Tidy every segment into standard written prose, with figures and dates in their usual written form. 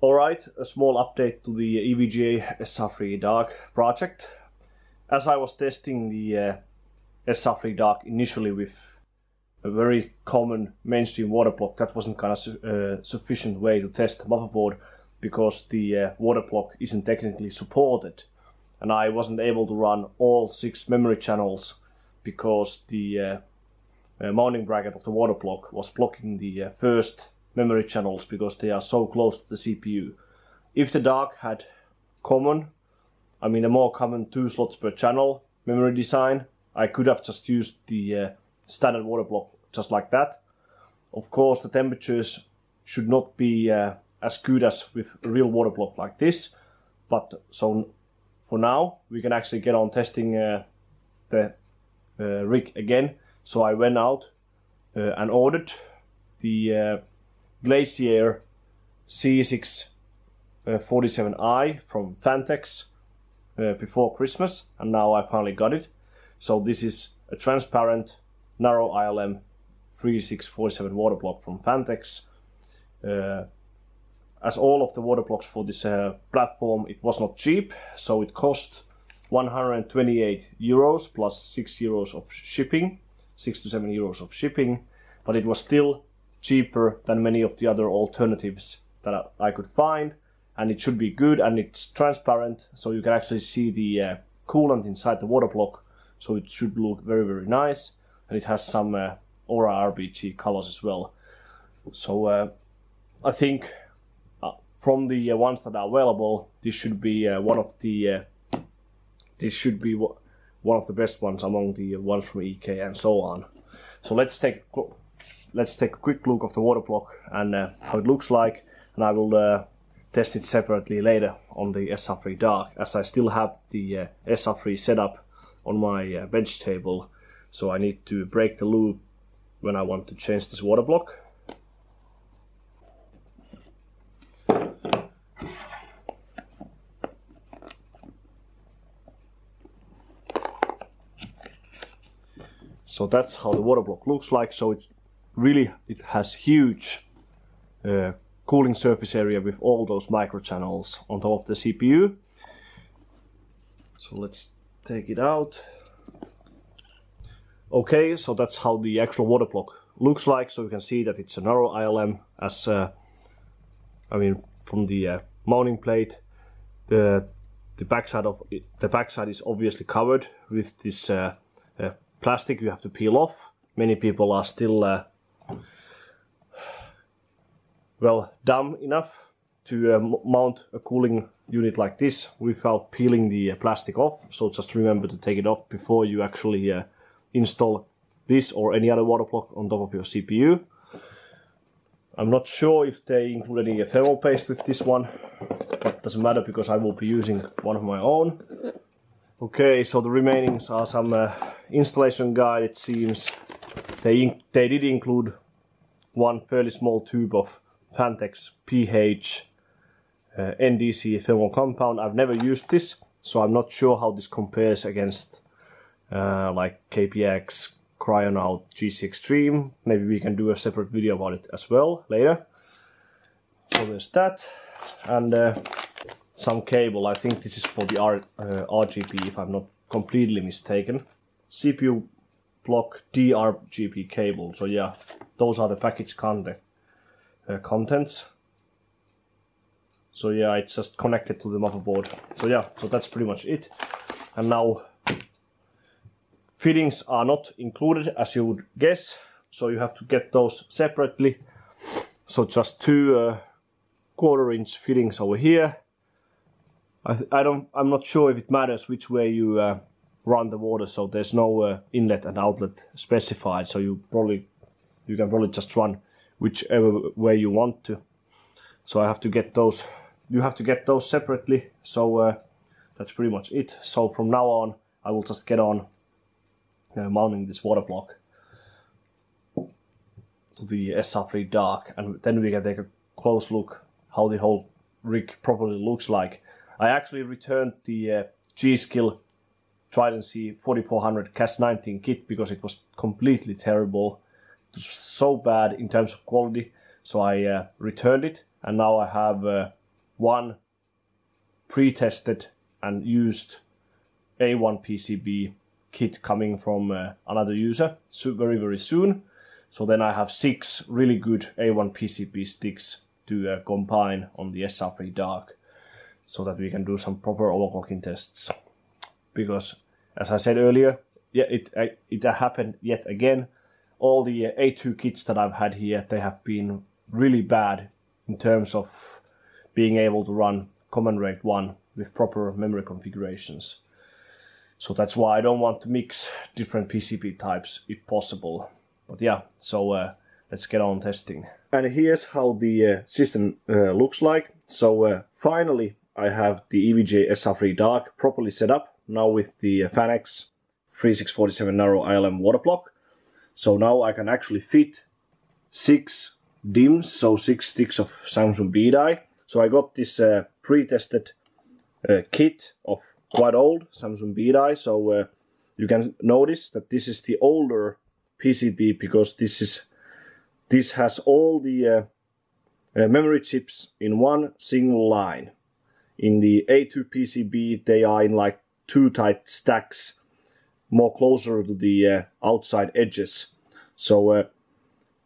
Alright, a small update to the EVGA SR-3 DARK project. As I was testing the SR-3 DARK initially with a very common mainstream water block, that wasn't kind of sufficient way to test the motherboard because the water block isn't technically supported. And I wasn't able to run all 6 memory channels because the mounting bracket of the water block was blocking the first memory channels because they are so close to the CPU. If the DARK had a more common 2 slots per channel memory design, I could have just used the standard water block just like that. Of course, the temperatures should not be as good as with a real water block like this, but so for now we can actually get on testing the rig again. So I went out and ordered the Glacier C3647i from Phanteks before Christmas, and now I finally got it. So this is a transparent narrow ILM 3647 water block from Phanteks. As all of the water blocks for this platform, it was not cheap, so it cost 128 euros plus 6 euros of shipping, 6 to 7 euros of shipping, but it was still cheaper than many of the other alternatives that I could find, and it should be good, and it's transparent, so you can actually see the coolant inside the water block, so it should look very, very nice, and it has some Aura RGB colors as well. So I think from the ones that are available, this should be one of the best ones among the ones from EK and so on. So let's take a quick look of the water block and how it looks like, and I will test it separately later on the SR-3 DARK, as I still have the SR-3 setup on my bench table, so I need to break the loop when I want to change this water block. So that's how the water block looks like. So it has huge cooling surface area with all those microchannels on top of the CPU. So let's take it out. Okay, so that's how the actual water block looks like. So you can see that it's a narrow ILM, as from the mounting plate. The backside is obviously covered with this plastic you have to peel off. Many people are still dumb enough to mount a cooling unit like this without peeling the plastic off, so just remember to take it off before you actually install this or any other water block on top of your CPU. I'm not sure if they include any thermal paste with this one, but it doesn't matter because I will be using one of my own. Okay, so the remainings are some installation guide. It seems they did include one fairly small tube of Phanteks PH NDC thermal compound. I've never used this, so I'm not sure how this compares against like KPX, Cryonaut, GC Extreme. Maybe we can do a separate video about it as well later. So there's that, and some cable. I think this is for the RGB, if I'm not completely mistaken. CPU block DRGB cable. So yeah, those are the package contents. So yeah, it's just connected to the motherboard. So yeah, so that's pretty much it. And now fittings are not included, as you would guess, so you have to get those separately. So just 2 1/4-inch fittings over here. I'm not sure if it matters which way you run the water, so there's no inlet and outlet specified, so you can probably just run whichever way you want to. So I have to get those. You have to get those separately. So that's pretty much it. So from now on, I will just get on mounting this water block to the SR-3 DARK, and then we can take a close look how the whole rig properly looks like. I actually returned the G.skill Trident C 4400 Cas19 kit because it was completely terrible. It was so bad in terms of quality, so I returned it, and now I have one pre-tested and used A1 PCB kit coming from another user very soon. So then I have 6 really good A1 PCB sticks to combine on the SR-3 DARK, so that we can do some proper overclocking tests. Because, as I said earlier, yeah, it happened yet again. All the A2 kits that I've had here, they have been really bad in terms of being able to run command rate 1 with proper memory configurations. So that's why I don't want to mix different PCB types if possible. But yeah, so let's get on testing. And here's how the system looks like. So finally I have the EVGA SR-3 DARK properly set up, now with the Phanteks 3647 narrow ILM water block. So now I can actually fit 6 DIMMs, so 6 sticks of Samsung B-die. So I got this pre-tested kit of quite old Samsung B-die. So you can notice that this is the older PCB, because this has all the memory chips in one single line. In the A2 PCB, they are in like 2 tight stacks, more closer to the outside edges. So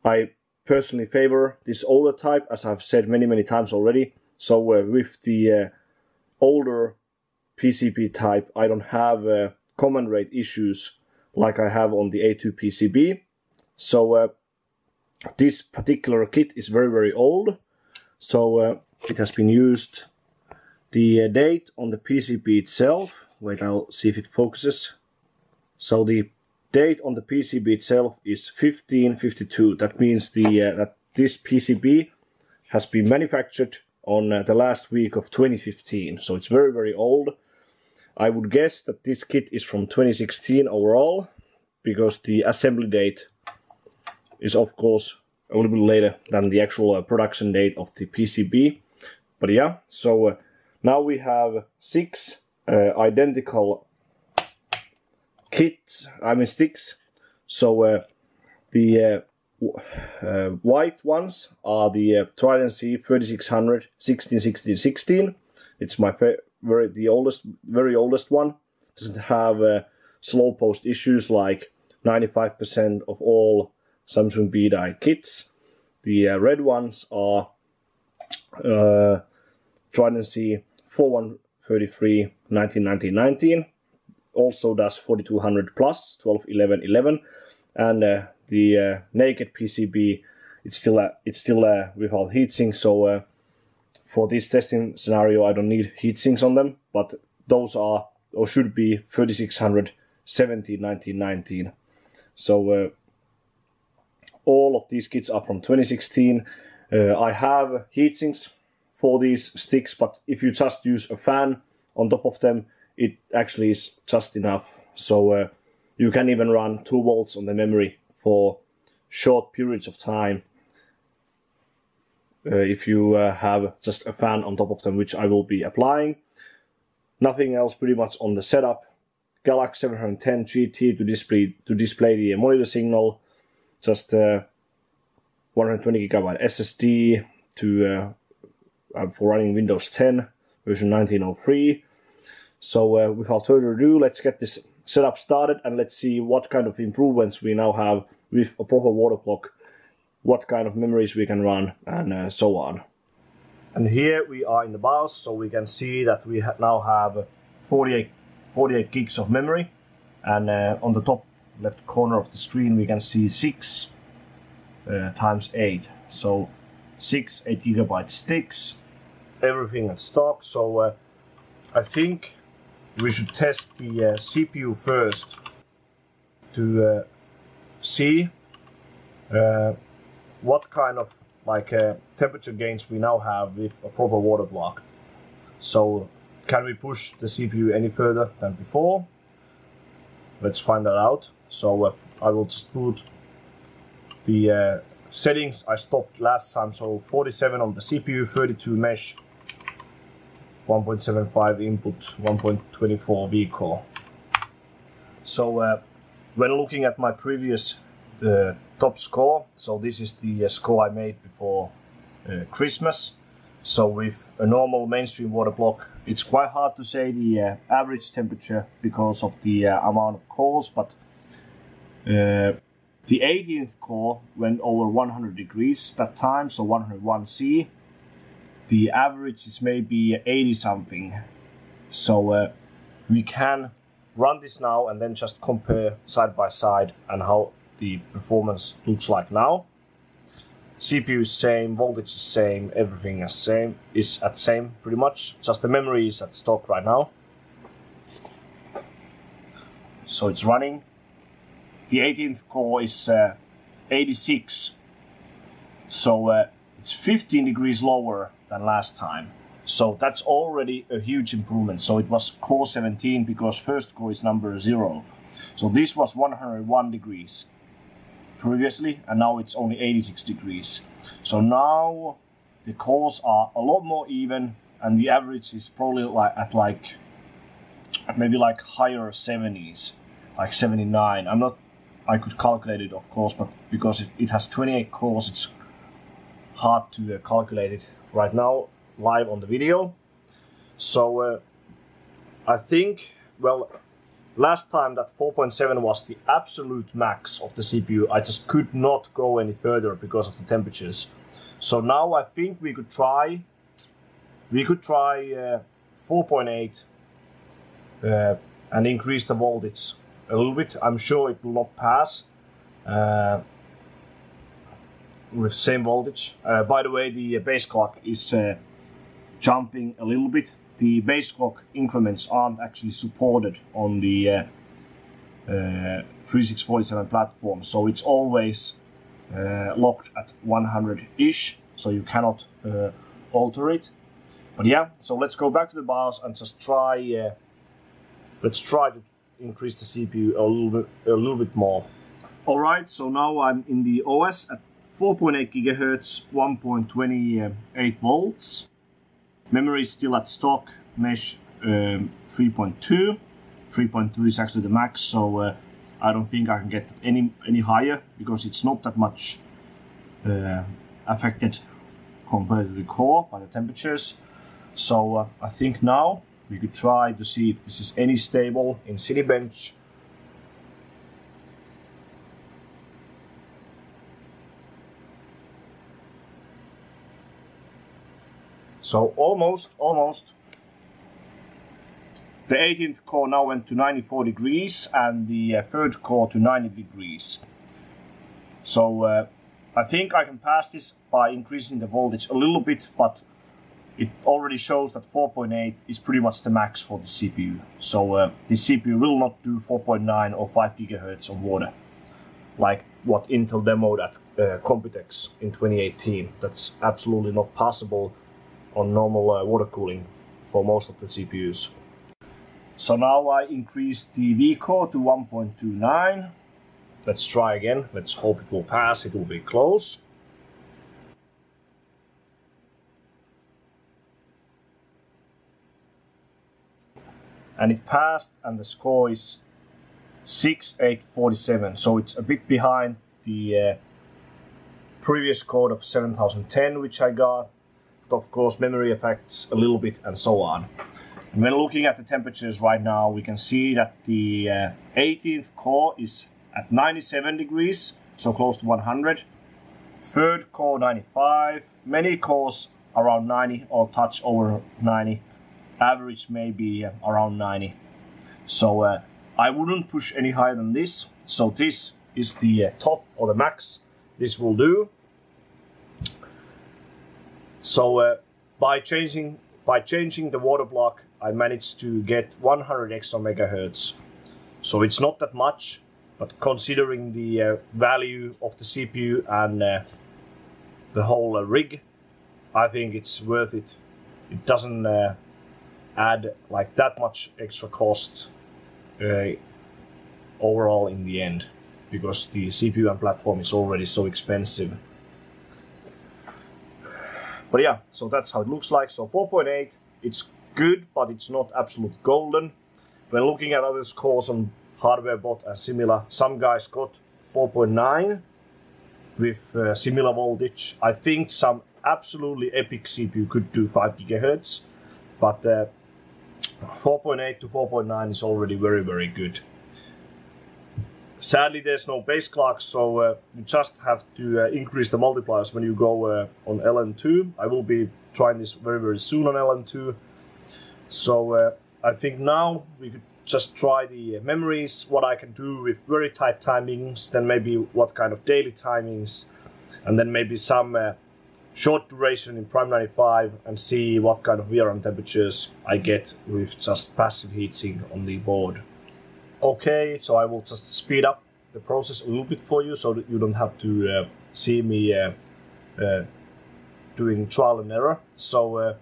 I personally favor this older type, as I've said many times already. So with the older PCB type, I don't have command rate issues like I have on the A2 PCB. So this particular kit is very old. So it has been used. The date on the PCB itself, wait, I'll see if it focuses. So the date on the PCB itself is 1552. That means that this PCB has been manufactured on the last week of 2015. So it's very old. I would guess that this kit is from 2016 overall, because the assembly date is of course a little bit later than the actual production date of the PCB. But yeah, so now we have 6 identical sticks. So the white ones are the Trident C 3600 16. It's my very oldest one. Doesn't have slow post issues like 95% of all Samsung B-die kits. The red ones are Trident C 4133 1919. Also does 4200 plus 121111, and the naked PCB, it's still without heatsink. So for this testing scenario, I don't need heatsinks on them, but those are, or should be, 3600 1919. So all of these kits are from 2016. I have heatsinks for these sticks, but if you just use a fan on top of them, it actually is just enough. So you can even run 2 volts on the memory for short periods of time if you have just a fan on top of them, which I will be applying. Nothing else pretty much on the setup. Galaxy 710 GT to display the monitor signal. Just 120GB SSD to for running Windows 10 version 1903. So without further ado, let's get this setup started and let's see what kind of improvements we now have with a proper water clock, what kind of memories we can run, and so on. And here we are in the BIOS, so we can see that we now have 48 gigs of memory, and on the top left corner of the screen we can see 6 times 8, so 6 8GB sticks, everything in stock. So I think we should test the CPU first to see what kind of temperature gains we now have with a proper water block. So can we push the CPU any further than before? Let's find that out. So I will just put the settings I stopped last time. So 47 on the CPU, 32 mesh, 1.75 input, 1.24 vcore. So when looking at my previous top score, so this is the score I made before Christmas. So with a normal mainstream water block, it's quite hard to say the average temperature because of the amount of cores, but the 18th core went over 100 degrees that time, so 101C. The average is maybe 80 something. So we can run this now and then just compare side by side and how the performance looks like now. CPU is same, voltage is same, everything is at same pretty much. Just the memory is at stock right now. So it's running. The 18th core is 86. So it's 15 degrees lower than last time. So that's already a huge improvement. So it was core 17 because first core is number 0. So this was 101 degrees previously, and now it's only 86 degrees. So now the cores are a lot more even, and the average is probably like maybe like higher 70s, like 79. I could calculate it of course, but because it has 28 cores, it's hard to calculate it right now live on the video. So I think, well, last time that 4.7 was the absolute max of the CPU. I just could not go any further because of the temperatures. So now I think we could try 4.8 and increase the voltage a little bit. I'm sure it will not pass with same voltage. By the way, the base clock is jumping a little bit. The base clock increments aren't actually supported on the 3647 platform, so it's always locked at 100-ish, so you cannot alter it. But yeah, so let's go back to the BIOS and just try. Let's try to increase the CPU a little bit more. All right, so now I'm in the OS at 4.8 gigahertz, 1.28 volts. Memory is still at stock, mesh 3.2. 3.2 is actually the max, so I don't think I can get any higher because it's not that much affected compared to the core by the temperatures. So I think now we could try to see if this is any stable in Geekbench. So almost. The 18th core now went to 94 degrees and the third core to 90 degrees. So I think I can pass this by increasing the voltage a little bit, but it already shows that 4.8 is pretty much the max for the CPU. So the CPU will not do 4.9 or 5 gigahertz on water, like what Intel demoed at Computex in 2018. That's absolutely not possible on normal water cooling for most of the CPUs. So now I increased the vcore to 1.29. Let's try again. Let's hope it will pass. It will be close. And it passed, and the score is 6847. So it's a bit behind the previous code of 7010, which I got. But of course, memory affects a little bit, and so on. And when looking at the temperatures right now, we can see that the 18th core is at 97 degrees, so close to 100. Third core 95. Many cores around 90 or touch over 90. Average maybe around 90. So I wouldn't push any higher than this. So this is the top or the max this will do. So by changing the water block, I managed to get 100 extra megahertz. So it's not that much, but considering the value of the CPU and the whole rig, I think it's worth it. It doesn't add like that much extra cost overall in the end, because the CPU and platform is already so expensive. But yeah, so that's how it looks like. So 4.8, it's good, but it's not absolute golden. When looking at other scores on HardwareBot and similar, some guys got 4.9 with similar voltage. I think some absolutely epic CPU could do 5 GHz, but 4.8 to 4.9 is already very, very good. Sadly, there's no base clock, so you just have to increase the multipliers when you go on LN2. I will be trying this very, very soon on LN2. So I think now we could just try the memories, what I can do with very tight timings, then maybe what kind of daily timings, and then maybe some short duration in Prime 95, and see what kind of VRM temperatures I get with just passive heatsink on the board. Okay, so I will just speed up the process a little bit for you so that you don't have to see me doing trial and error. So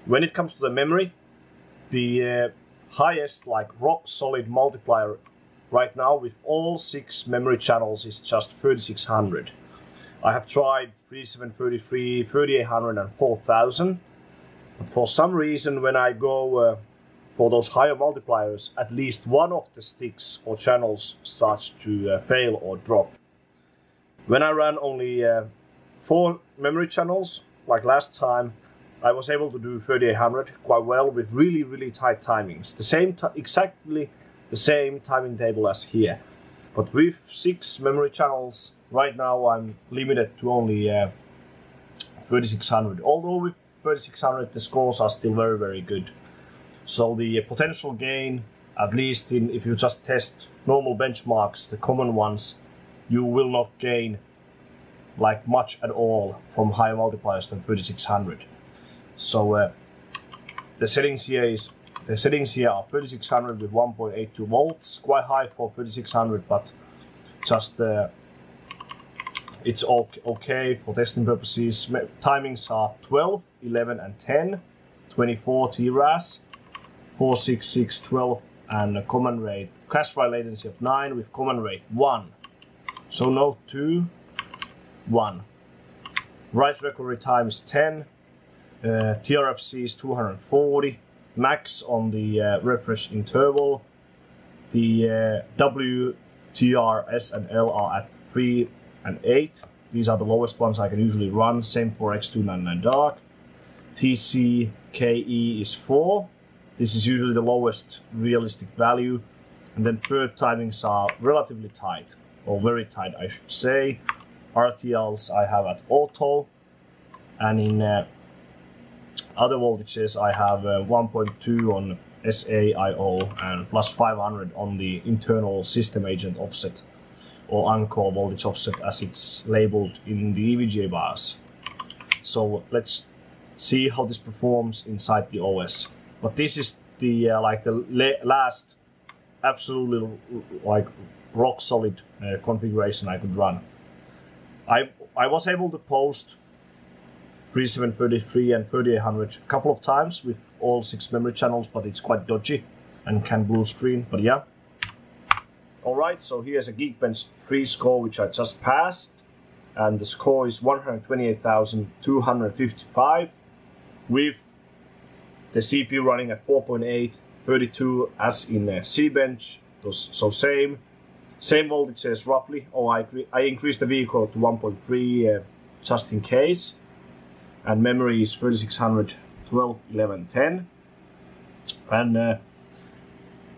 when it comes to the memory, the highest like rock solid multiplier right now with all 6 memory channels is just 3600. I have tried 3733, 3800 and 4000, but for some reason when I go for those higher multipliers, at least one of the sticks or channels starts to fail or drop. When I ran only 4 memory channels, like last time, I was able to do 3800 quite well with really, really tight timings. Exactly the same timing table as here. But with 6 memory channels, right now I'm limited to only 3600. Although with 3600 the scores are still very, very good. So the potential gain, at least if you just test normal benchmarks, the common ones, you will not gain like much at all from higher multipliers than 3600. So the settings here are 3600 with 1.82 volts, quite high for 3600, but just it's okay for testing purposes. Timings are 12, 11 and 10, 24 TRAS, 466, 12 and a command rate, cache file latency of 9 with command rate 1. So node 2, 1. Write recovery time is 10, TRFC is 240, max on the refresh interval. The WTRS and L are at 3 and 8. These are the lowest ones I can usually run, same for X299 Dark. TCKE is 4. This is usually the lowest realistic value. And then third timings are relatively tight, or very tight I should say. RTLs I have at auto, and in other voltages I have 1.2 on SAIO and plus 500 on the internal system agent offset, or Encore voltage offset as it's labeled in the EVGA bars. So let's see how this performs inside the OS. But this is the last absolutely like rock solid configuration I could run. I was able to post 3733 and 3800 a couple of times with all 6 memory channels, but it's quite dodgy and can blue screen, but yeah. Alright, so here's a Geekbench free score which I just passed, and the score is 128,255 with the CPU running at 4.8, 32 as in Cbench, so same voltages roughly. Oh, I increased the vcore to 1.3 just in case, and memory is 3600, 12, 11, 10. And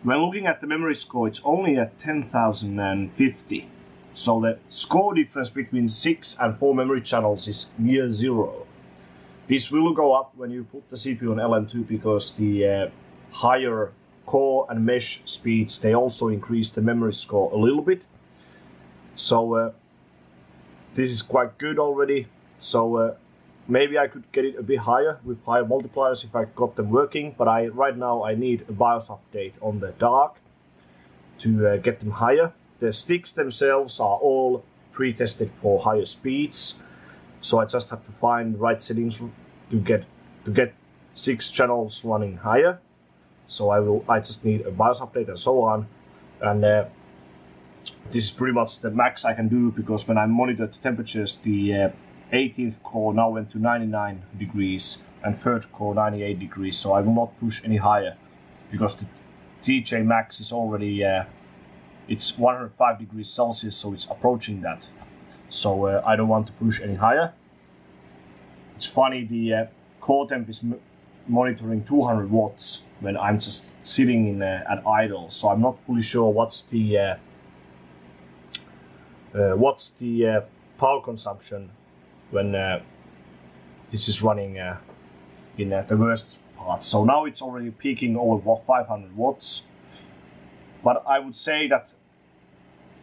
when looking at the memory score, it's only at 10,050. So the score difference between 6 and 4 memory channels is near 0. This will go up when you put the CPU on LN2 because the higher core and mesh speeds, they also increase the memory score a little bit. So this is quite good already. So maybe I could get it a bit higher with higher multipliers if I got them working, but right now I need a BIOS update on the Dark to get them higher. The sticks themselves are all pre-tested for higher speeds, so I just have to find the right settings to get 6 channels running higher. So I just need a BIOS update and so on, and this is pretty much the max I can do, because when I monitored the temperatures, the 18th core now went to 99 degrees and 3rd core 98 degrees, so I will not push any higher because the TJ max is already it's 105 degrees Celsius, so it's approaching that. So I don't want to push any higher. It's funny, the core temp is monitoring 200 watts when I'm just sitting in at idle, so I'm not fully sure what's the power consumption when this is running in the worst part. So now it's already peaking over 500 watts, but I would say that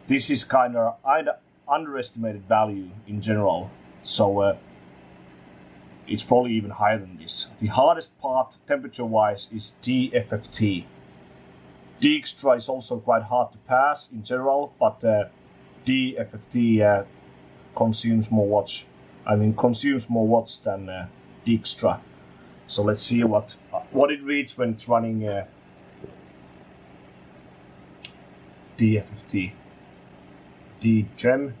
this is kind of underestimated value in general, so it's probably even higher than this. The hardest part temperature wise is DFFT. DXtra is also quite hard to pass in general, but DFFT consumes more watts. Consumes more watts than DXtra. So let's see what it reads when it's running DFFT. DGEM,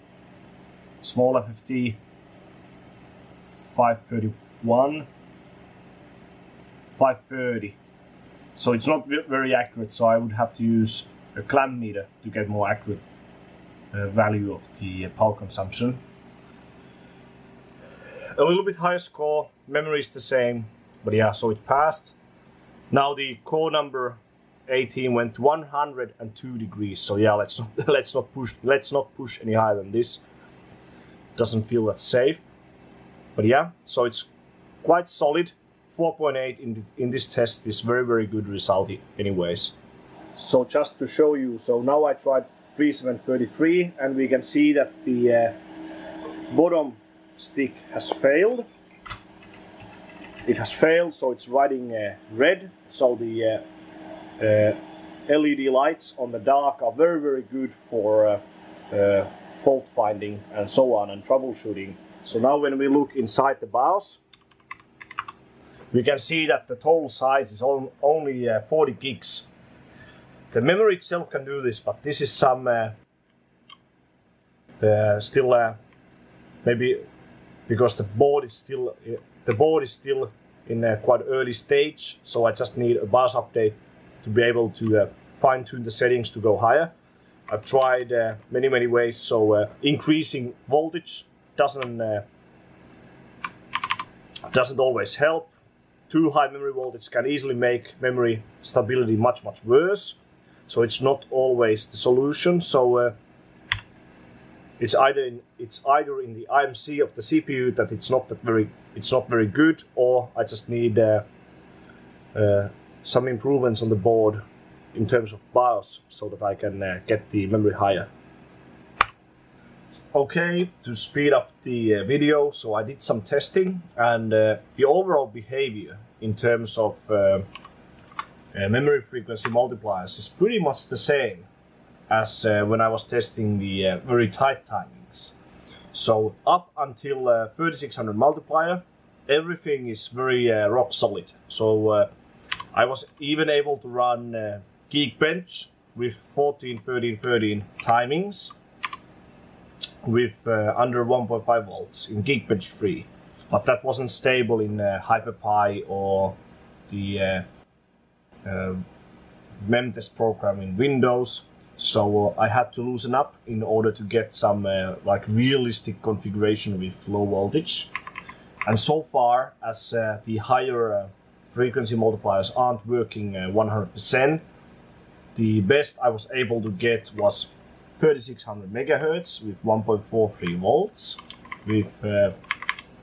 small FFT, 531, 530. So it's not very accurate, so I would have to use a clamp meter to get more accurate value of the power consumption. A little bit higher score, memory is the same, but yeah, so it passed. Now the core number 18 went to 102 degrees, so yeah, let's not push any higher than this. Doesn't feel that safe. But yeah, so it's quite solid. 4.8 in this test is very good result anyways. So just to show you, so now I tried 3733 and we can see that the bottom stick has failed. It has failed, so it's writing red. So the LED lights on the dark are very good for fault finding and so on, and troubleshooting. So now when we look inside the BIOS, we can see that the total size is only 40 gigs. The memory itself can do this, but this is some still maybe because the board is still in a quite early stage, so I just need a BIOS update to be able to fine-tune the settings to go higher. I've tried many ways, so increasing voltage doesn't always help. Too high memory voltage can easily make memory stability much worse, so it's not always the solution. So it's either in the IMC of the CPU that it's not very good, or I just need some improvements on the board in terms of BIOS so that I can get the memory higher. Okay, to speed up the video, so I did some testing, and the overall behavior in terms of memory frequency multipliers is pretty much the same as when I was testing the very tight timings. So up until 3600 multiplier, everything is very rock solid. So I was even able to run Geekbench with 14, 13, 13 timings with under 1.5 volts in Geekbench 3, but that wasn't stable in HyperPi or the memtest program in Windows. So I had to loosen up in order to get some like realistic configuration with low voltage. And so far, as the higher frequency multipliers aren't working 100%, the best I was able to get was 3600 megahertz with 1.43 volts with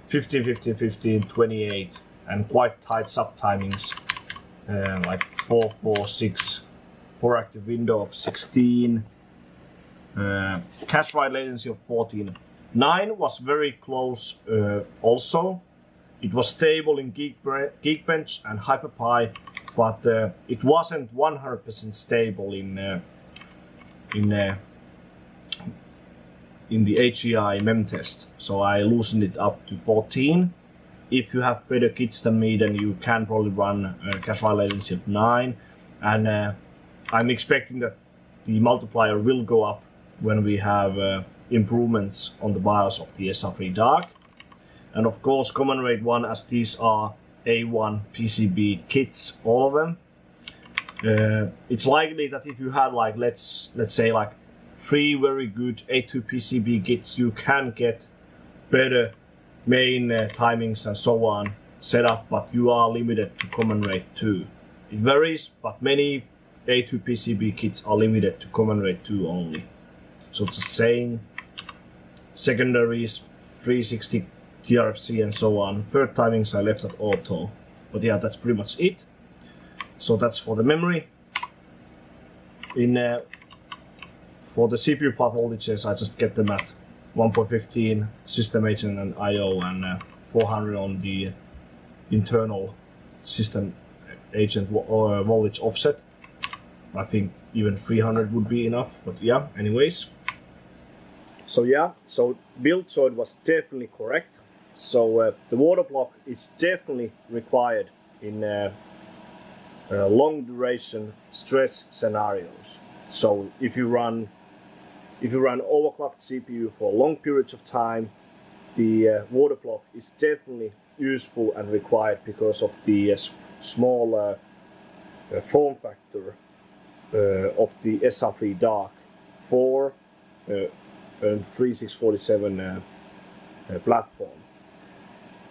15, 15, 15, 28 and quite tight subtimings like 4, 4, 6, 4 active window of 16, cache write latency of 14. 9 was very close also. It was stable in Geekbench and HyperPi, but it wasn't 100% stable in the HEI memtest. So I loosened it up to 14. If you have better kits than me, then you can probably run cache write latency of 9. And I'm expecting that the multiplier will go up when we have improvements on the BIOS of the SR-3 DARK. And of course, common rate 1, as these are A1 PCB kits, all of them. It's likely that if you had like let's say like 3 very good A2 PCB kits, you can get better main timings and so on set up, but you are limited to common rate 2. It varies, but many A2 PCB kits are limited to common rate 2 only. So just saying, secondaries 360 TRFC and so on. Third timings I left at auto. But yeah, that's pretty much it. So that's for the memory. For the CPU path voltages, I just get them at 1.15 system agent and I/O, and 400 on the internal system agent voltage offset. I think even 300 would be enough, but yeah, anyways. So yeah, so Buildzoid was definitely correct. So the water block is definitely required in long duration stress scenarios. So if you run overclocked CPU for long periods of time, the water block is definitely useful and required because of the small form factor of the SR-3 DARK for a 3647 platform.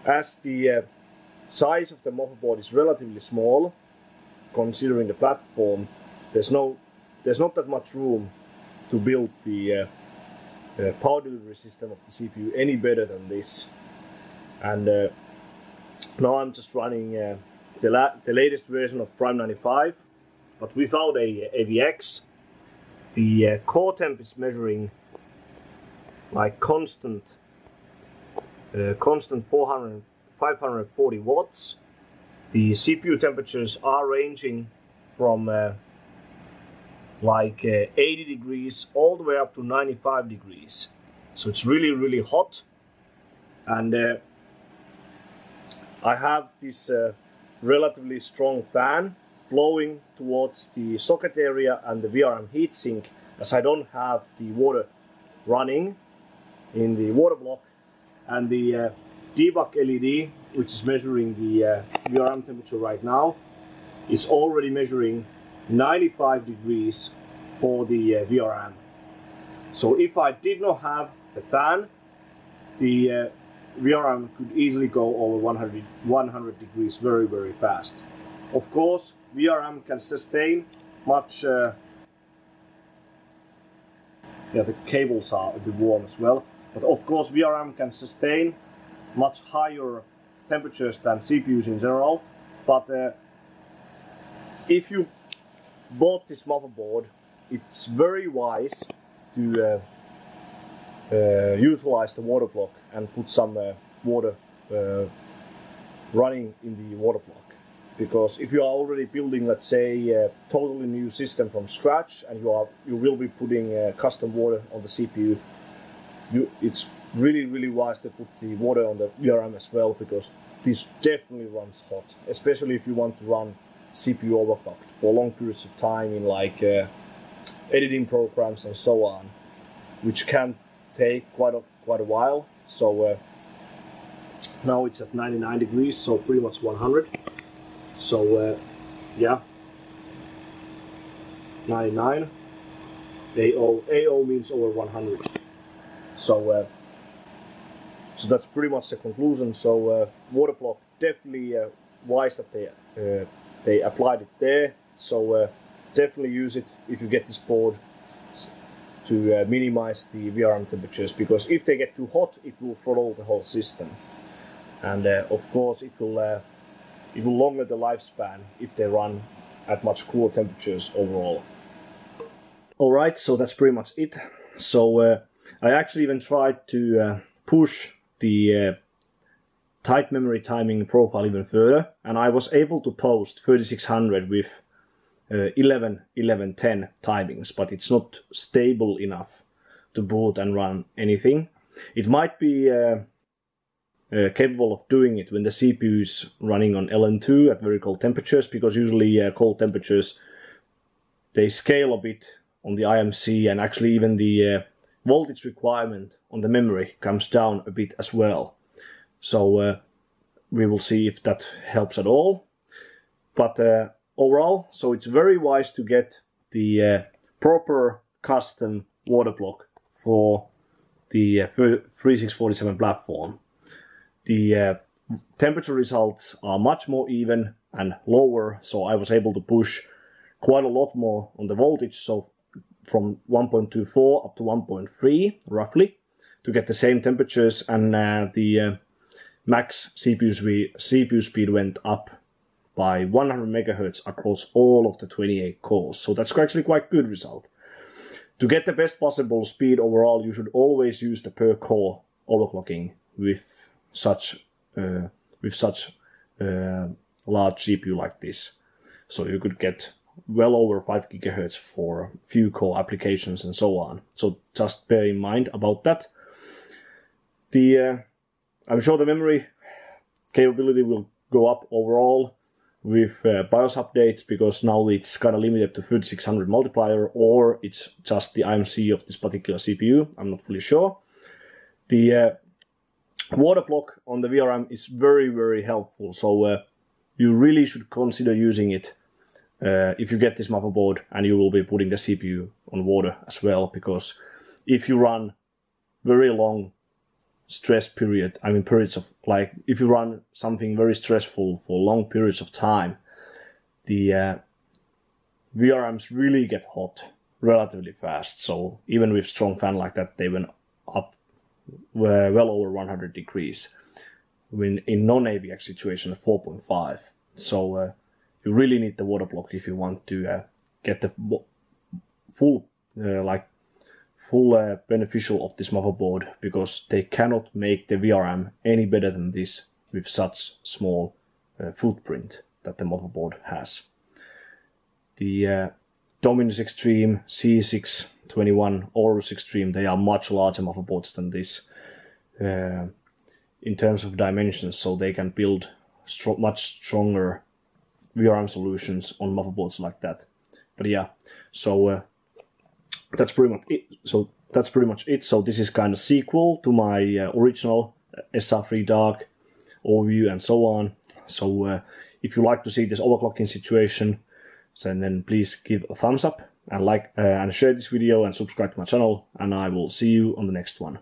As the size of the motherboard is relatively small, considering the platform, there's not that much room to build the power delivery system of the CPU any better than this. And now I'm just running the latest version of Prime 95, but without a AVX. The core temp is measuring like constant 540 watts. The CPU temperatures are ranging from like 80 degrees all the way up to 95 degrees. So it's really hot. And I have this relatively strong fan blowing towards the socket area and the VRM heatsink, as I don't have the water running in the water block. And the debug LED, which is measuring the VRM temperature right now, is already measuring 95 degrees for the VRM. So if I did not have the fan, the VRM could easily go over 100 degrees very fast. Of course, VRM can sustain much. Yeah, the cables are a bit warm as well. But of course, VRM can sustain much higher temperatures than CPUs in general. But if you bought this motherboard, it's very wise to utilize the water block and put some water running in the water block. Because if you are already building, let's say, a totally new system from scratch, and you will be putting custom water on the CPU, it's really wise to put the water on the VRM as well, because this definitely runs hot, especially if you want to run CPU overclocked for long periods of time in like editing programs and so on, which can take quite a while. So now it's at 99 degrees, so pretty much 100. So yeah, 99. AO means over 100. So so that's pretty much the conclusion. So water block, definitely wise that they applied it there. So definitely use it if you get this board to minimize the VRM temperatures, because if they get too hot, it will throttle the whole system. And of course it will longer the lifespan if they run at much cooler temperatures overall. Alright, so that's pretty much it. So I actually even tried to push the tight memory timing profile even further, and I was able to post 3600 with 1110 timings, but it's not stable enough to boot and run anything. It might be capable of doing it when the CPU is running on LN2 at very cold temperatures, because usually cold temperatures, they scale a bit on the IMC, and actually even the voltage requirement on the memory comes down a bit as well. So we will see if that helps at all. But overall, so it's very wise to get the proper custom water block for the 3647 platform. the temperature results are much more even and lower, so I was able to push quite a lot more on the voltage, so from 1.24 up to 1.3 roughly, to get the same temperatures, and the max CPU speed went up by 100 megahertz across all of the 28 cores, so that's actually quite good result. To get the best possible speed overall, you should always use the per core overclocking with such large CPU like this. So you could get well over 5 gigahertz for few core applications and so on. So just bear in mind about that. I'm sure the memory capability will go up overall with BIOS updates, because now it's kind of limited to 3600 multiplier, or it's just the IMC of this particular CPU. I'm not fully sure. The water block on the VRM is very, very helpful, so you really should consider using it if you get this motherboard and you will be putting the CPU on water as well, because if you run very long stress period, I mean periods of, like, if you run something very stressful for long periods of time, the VRMs really get hot relatively fast. So even with strong fan like that, they went up well over 100 degrees when in non-AVX situation of 4.5. So you really need the water block if you want to get the full beneficial of this motherboard, because they cannot make the VRM any better than this with such small footprint that the motherboard has. The Dominus Extreme, C621, Aorus Extreme, they are much larger motherboards than this in terms of dimensions, so they can build much stronger VRM solutions on motherboards like that. But yeah, so that's pretty much it. So this is kind of sequel to my original SR-3 DARK overview and so on. So if you like to see this overclocking situation, then please give a thumbs up and like and share this video and subscribe to my channel, and I will see you on the next one.